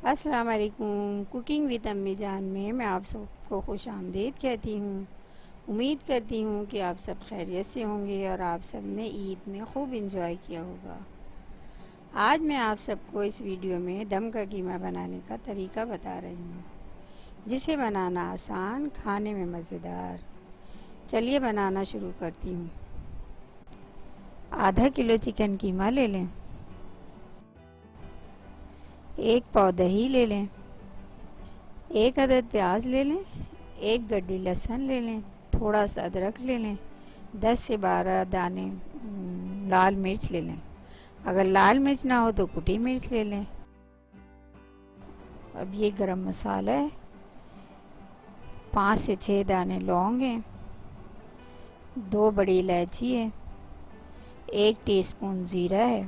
अस्सलाम वालेकुम। Cooking with अम्मी जान में मैं आप सबको खुश आमदीद कहती हूँ। उम्मीद करती हूँ कि आप सब खैरियत से होंगे और आप सब ने ईद में खूब इंजॉय किया होगा। आज मैं आप सबको इस वीडियो में दम का कीमा बनाने का तरीका बता रही हूँ, जिसे बनाना आसान, खाने में मज़ेदार। चलिए बनाना शुरू करती हूँ। आधा किलो चिकन कीमा ले लें, 1 पाव दही ले लें, 1 अदद प्याज ले लें, 1 गड्डी लहसुन ले लें, थोड़ा सा अदरक ले लें, 10 से 12 दाने लाल मिर्च ले लें। अगर लाल मिर्च ना हो तो कुटी मिर्च ले लें। अब ये गरम मसाला है, 5 से 6 दाने लौंग हैं, 2 बड़ी इलायची है, 1 टीस्पून ज़ीरा है,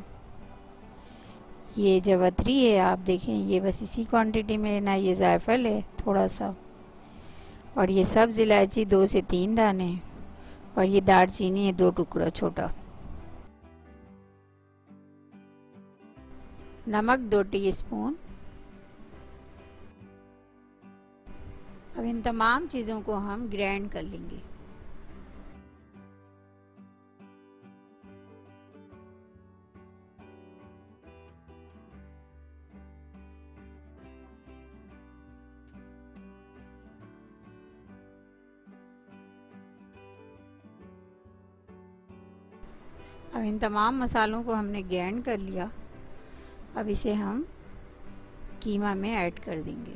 ये जवतरी है। आप देखें ये बस इसी क्वांटिटी में लेना। ये जायफल है थोड़ा सा, और ये सब्ज़ इलायची 2 से 3 दाने, और ये दालचीनी है 2 टुकड़ा छोटा। नमक 2 टीस्पून। अब इन तमाम चीज़ों को हम ग्राइंड कर लेंगे। अब इन तमाम मसालों को हमने ग्राइंड कर लिया। अब इसे हम कीमा में ऐड कर देंगे।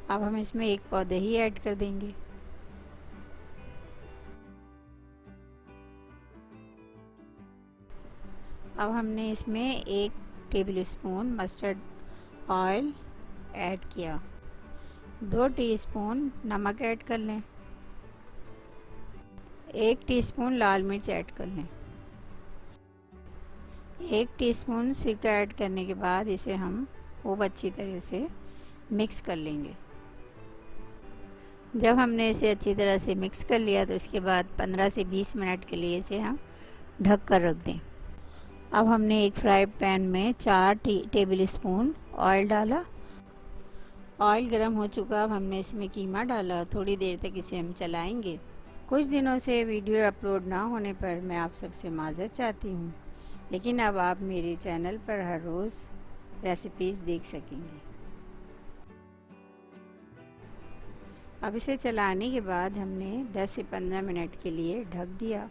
अब हम इसमें 1 पाव दही ऐड कर देंगे। अब हमने इसमें 1 टेबलस्पून मस्टर्ड ऑयल ऐड किया। 2 टीस्पून नमक ऐड कर लें, 1 टीस्पून लाल मिर्च ऐड कर लें। 1 टीस्पून सिरका ऐड करने के बाद इसे हम खूब अच्छी तरह से मिक्स कर लेंगे। जब हमने इसे अच्छी तरह से मिक्स कर लिया तो इसके बाद 15 से 20 मिनट के लिए इसे हम ढक कर रख दें। अब हमने एक फ्राई पैन में 4 टेबलस्पून ऑयल डाला। ऑयल गर्म हो चुका। अब हमने इसमें कीमा डाला। थोड़ी देर तक इसे हम चलाएंगे। कुछ दिनों से वीडियो अपलोड ना होने पर मैं आप सबसे माज़रत चाहती हूँ, लेकिन अब आप मेरे चैनल पर हर रोज़ रेसिपीज़ देख सकेंगे। अब इसे चलाने के बाद हमने 10 से 15 मिनट के लिए ढक दिया।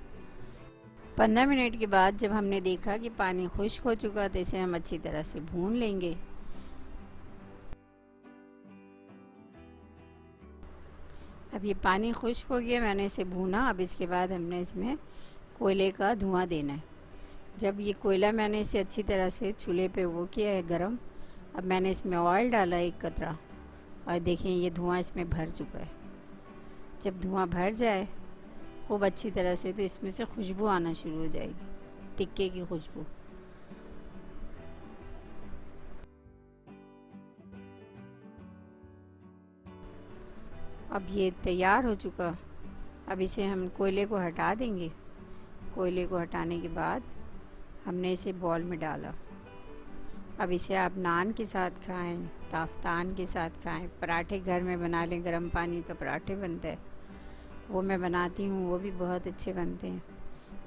15 मिनट के बाद जब हमने देखा कि पानी खुश्क हो चुका तो इसे हम अच्छी तरह से भून लेंगे। अब ये पानी खुश्क हो गया, मैंने इसे भूना। अब इसके बाद हमने इसमें कोयले का धुआं देना है। जब ये कोयला मैंने इसे अच्छी तरह से चूल्हे पे वो किया है गरम। अब मैंने इसमें ऑयल डाला 1 कतरा, और देखें ये धुआं इसमें भर चुका है। जब धुआं भर जाए खूब अच्छी तरह से तो इसमें से खुशबू आना शुरू हो जाएगी, टिक्के की खुशबू। अब ये तैयार हो चुका। अब इसे हम कोयले को हटा देंगे। कोयले को हटाने के बाद हमने इसे बॉल में डाला। अब इसे आप नान के साथ खाएं, ताफ्तान के साथ खाएं, पराठे घर में बना लें। गर्म पानी का पराठे बनता है, वो मैं बनाती हूँ, वो भी बहुत अच्छे बनते हैं।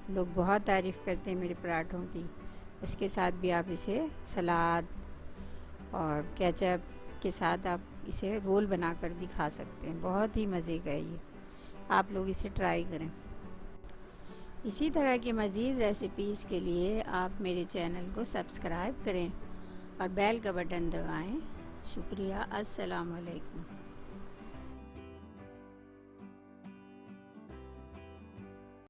लोग बहुत तारीफ़ करते हैं मेरे पराठों की। उसके साथ भी आप इसे सलाद और केचप के साथ आप इसे रोल बनाकर भी खा सकते हैं। बहुत ही मज़े का है ये, आप लोग इसे ट्राई करें। इसी तरह की मज़ीद रेसिपीज़ के लिए आप मेरे चैनल को सब्सक्राइब करें और बेल का बटन दबाएं। शुक्रिया। अस्सलाम वालेकुम।